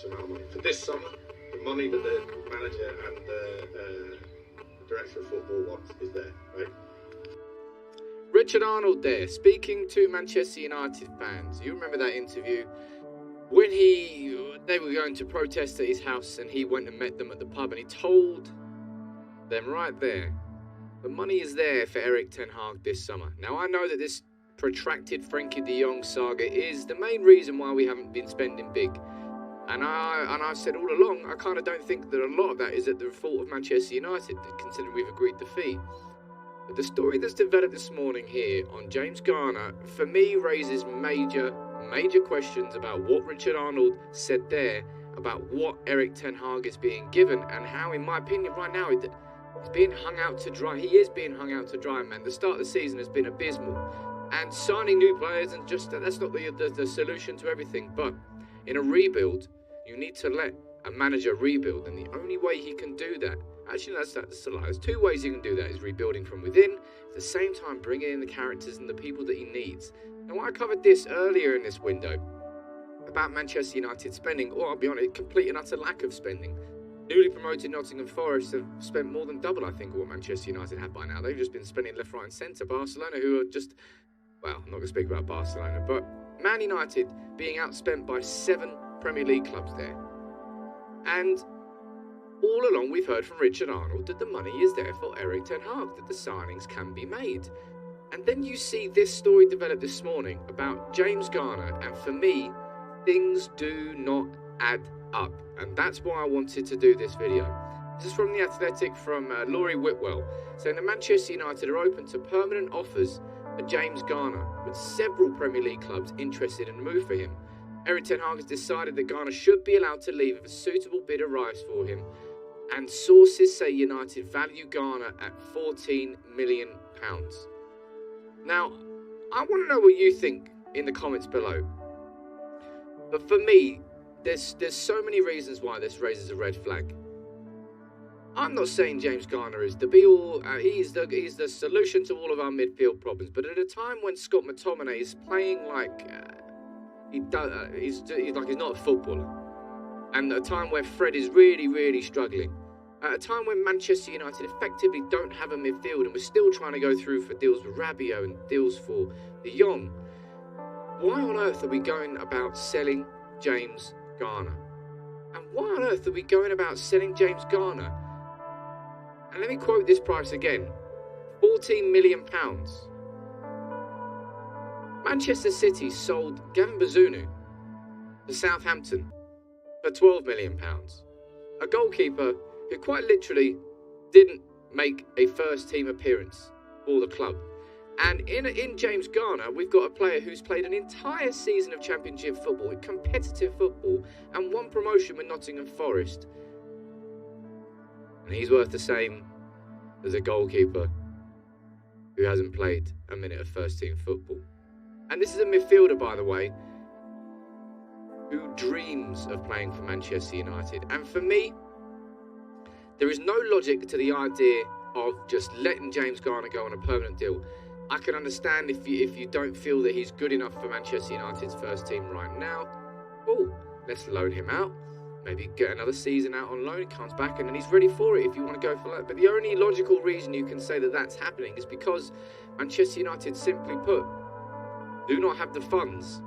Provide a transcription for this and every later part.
amount of money. For this summer, the money that the manager and the director of football wants is there, right? Richard Arnold there, speaking to Manchester United fans. You remember that interview when they were going to protest at his house and he went and met them at the pub and he told them right there, the money is there for Erik Ten Hag this summer. Now I know that this protracted Frankie de Jong saga is the main reason why we haven't been spending big. And I've said all along, I kind of don't think that a lot of that is at the fault of Manchester United, considering we've agreed the fee. But the story that's developed this morning here on James Garner, for me, raises major questions about what Richard Arnold said there, about what Erik Ten Hag is being given, and how, in my opinion, right now, he's being hung out to dry. He is being hung out to dry, man. The start of the season has been abysmal. And signing new players, and just that's not the solution to everything. But in a rebuild, you need to let a manager rebuild, and the only way he can do that, actually that's a lie, there's two ways he can do that, is rebuilding from within, at the same time bringing in the characters and the people that he needs. Now I covered this earlier in this window, about Manchester United spending, or I'll be honest, complete and utter lack of spending. Newly promoted Nottingham Forest have spent more than double, I think, what Manchester United have by now. They've just been spending left, right and centre. Barcelona, who are just, well, I'm not going to speak about Barcelona, but Man United being outspent by 7 Premier League clubs there. And all along we've heard from Richard Arnold that the money is there for Erik Ten Hag, that the signings can be made. And then you see this story develop this morning about James Garner, and for me, things do not add up. And that's why I wanted to do this video. This is from The Athletic, from Laurie Whitwell, saying that Manchester United are open to permanent offers for James Garner, with several Premier League clubs interested in a move for him. Erik Ten Hag has decided that Garner should be allowed to leave if a suitable bid arrives for him, and sources say United value Garner at £14 million. Now, I want to know what you think in the comments below. But for me, there's so many reasons why this raises a red flag. I'm not saying James Garner is the be-all. He's the solution to all of our midfield problems. But at a time when Scott McTominay is playing like he's not a footballer, and at a time where Fred is really struggling, at a time when Manchester United effectively don't have a midfield, and we're still trying to go through for deals with Rabiot and deals for De Jong, why on earth are we going about selling James Garner? And why on earth are we going about selling James Garner? And let me quote this price again, £14 million. Manchester City sold Gavin Bazunu to Southampton for £12 million. A goalkeeper who quite literally didn't make a first team appearance for the club. And in James Garner, we've got a player who's played an entire season of Championship football, competitive football, and won promotion with Nottingham Forest. And he's worth the same as a goalkeeper who hasn't played a minute of first team football. And this is a midfielder, by the way, who dreams of playing for Manchester United. And for me, there is no logic to the idea of just letting James Garner go on a permanent deal. I can understand if you don't feel that he's good enough for Manchester United's first team right now. Oh, let's loan him out. Maybe get another season out on loan. He comes back and then he's ready for it if you want to go for that. But the only logical reason you can say that that's happening is because Manchester United, simply put, do not have the funds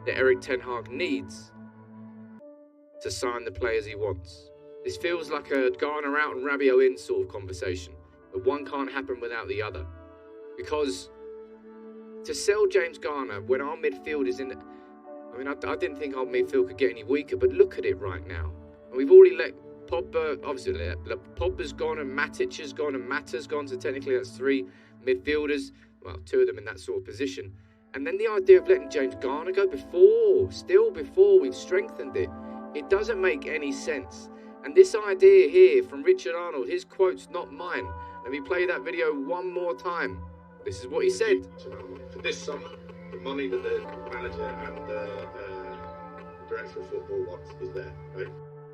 that Erik Ten Hag needs to sign the players he wants. This feels like a Garner out and Rabiot in sort of conversation, but one can't happen without the other. Because to sell James Garner when our midfield is in... I mean, I didn't think our midfield could get any weaker, but look at it right now. And we've already let Pogba... Obviously, Pogba's gone and Matic has gone and Mata's gone, so technically that's 3 midfielders. Well, 2 of them in that sort of position. And then the idea of letting James Garner go before we've strengthened it, it doesn't make any sense. And this idea here from Richard Arnold, his quote's not mine. Let me play that video one more time. This is what he said. For this summer, the money that the manager and the director of football wants is there, right?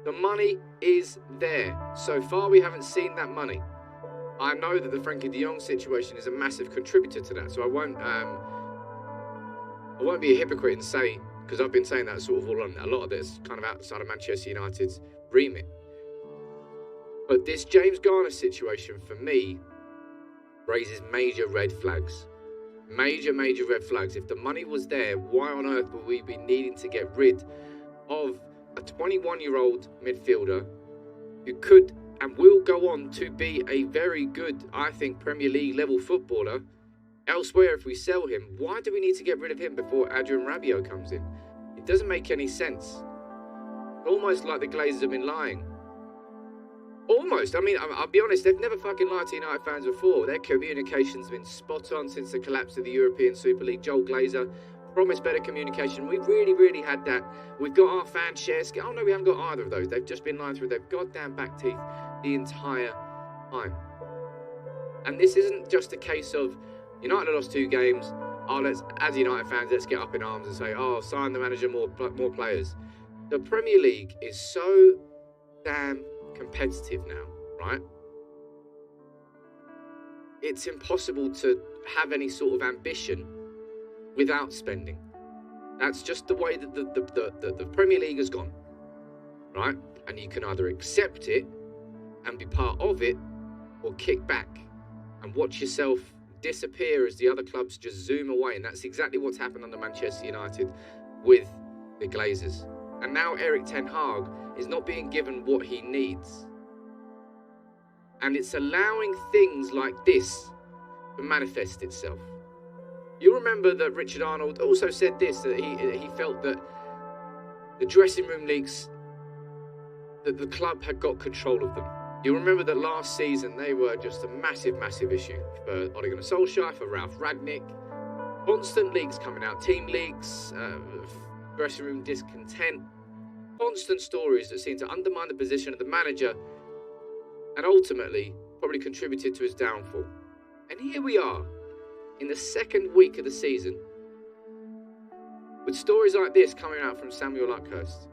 The money is there. So far, we haven't seen that money. I know that the Frankie de Jong situation is a massive contributor to that, so I won't be a hypocrite and say because I've been saying that sort of all on a lot of this kind of outside of Manchester United's remit. But this James Garner situation for me raises major red flags. Major red flags. If the money was there, why on earth would we be needing to get rid of a 21-year-old midfielder who could and will go on to be a very good, I think, Premier League level footballer elsewhere if we sell him? Why do we need to get rid of him before Adrien Rabiot comes in? It doesn't make any sense. Almost like the Glazers have been lying. Almost. I mean, I'll be honest, they've never fucking lied to United fans before. Their communication's been spot on since the collapse of the European Super League. Joel Glazer promised better communication. We really had that. We've got our fan shares. Oh no, we haven't got either of those. They've just been lying through their goddamn back teeth the entire time. And this isn't just a case of United lost 2 games. Oh, as United fans, let's get up in arms and say, oh, sign the manager, more players. The Premier League is so damn competitive now, right? It's impossible to have any sort of ambition without spending. That's just the way that the Premier League has gone, right? And you can either accept it and be part of it, or kick back and watch yourself disappear as the other clubs just zoom away. And that's exactly what's happened under Manchester United with the Glazers. And now Erik Ten Hag is not being given what he needs. And it's allowing things like this to manifest itself. You'll remember that Richard Arnold also said this, that he felt that the dressing room leaks, that the club had got control of them. You'll remember that last season they were just a massive issue for Ole Gunnar Solskjaer, for Ralf Rangnick. Constant leaks coming out, team leaks, dressing room discontent, constant stories that seem to undermine the position of the manager and ultimately probably contributed to his downfall. And here we are in the second week of the season with stories like this coming out from Samuel Luckhurst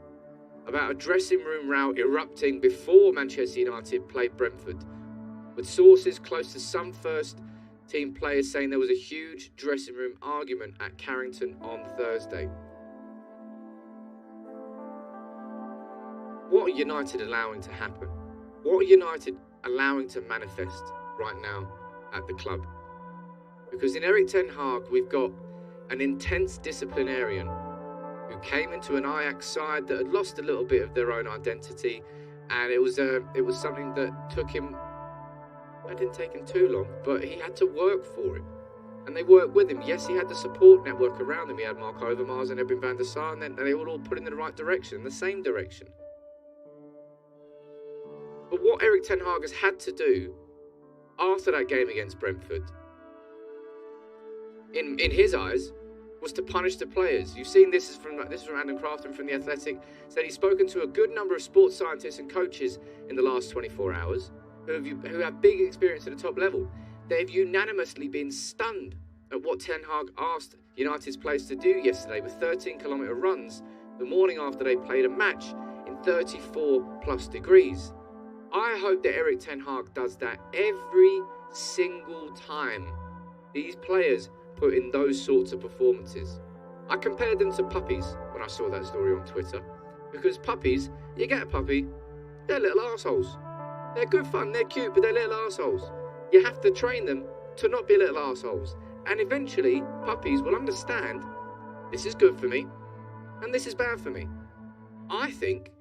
about a dressing room row erupting before Manchester United played Brentford, with sources close to some first team players saying there was a huge dressing room argument at Carrington on Thursday. What are United allowing to happen? What are United allowing to manifest right now at the club? Because in Erik Ten Hag, we've got an intense disciplinarian who came into an Ajax side that had lost a little bit of their own identity, and it was something that took him. It didn't take him too long, but he had to work for it, and they worked with him. Yes, he had the support network around him. He had Mark Overmars and Edwin van der Sar, and they were all put in the right direction, the same direction. But what Erik Ten Hag has had to do after that game against Brentford, in his eyes, was to punish the players. You've seen this is from Adam Crafton from The Athletic, said he's spoken to a good number of sports scientists and coaches in the last 24 hours who have big experience at the top level. They've unanimously been stunned at what Ten Hag asked United's players to do yesterday with 13-kilometre runs the morning after they played a match in 34 plus degrees. I hope that Erik Ten Hag does that every single time these players put in those sorts of performances. I compared them to puppies when I saw that story on Twitter, because puppies, you get a puppy, they're little assholes. They're good fun, they're cute, but they're little assholes. You have to train them to not be little assholes, and eventually puppies will understand this is good for me and this is bad for me. I think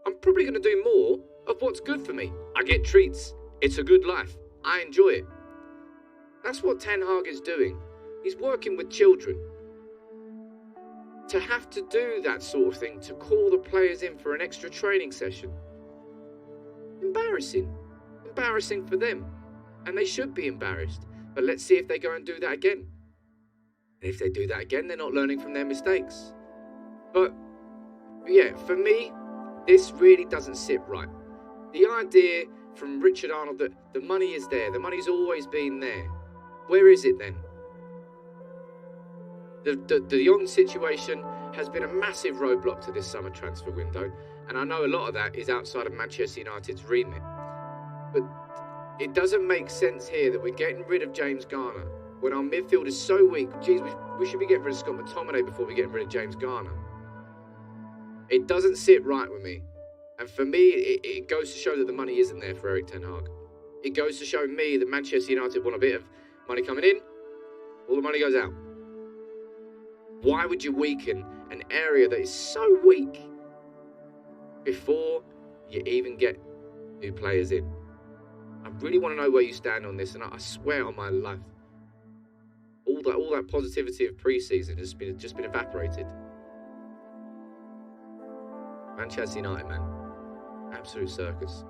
I'm probably going to do more of what's good for me. I get treats, it's a good life, I enjoy it. That's what Ten Hag is doing. He's working with children. To have to do that sort of thing, to call the players in for an extra training session, embarrassing for them, and they should be embarrassed. But let's see if they go and do that again. And if they do that again, they're not learning from their mistakes. But yeah, for me, this really doesn't sit right. The idea from Richard Arnold that the money is there, the money's always been there. Where is it then? The De Jong situation has been a massive roadblock to this summer transfer window, and I know a lot of that is outside of Manchester United's remit. But it doesn't make sense here that we're getting rid of James Garner when our midfield is so weak. Geez, we should be getting rid of Scott McTominay before we're getting rid of James Garner. It doesn't sit right with me. And for me, it goes to show that the money isn't there for Erik Ten Hag. It goes to show me that Manchester United want a bit of money coming in, all the money goes out. Why would you weaken an area that is so weak before you even get new players in? I really want to know where you stand on this, and I swear on my life, all that positivity of pre-season has just been evaporated. Manchester United, man, absolute circus.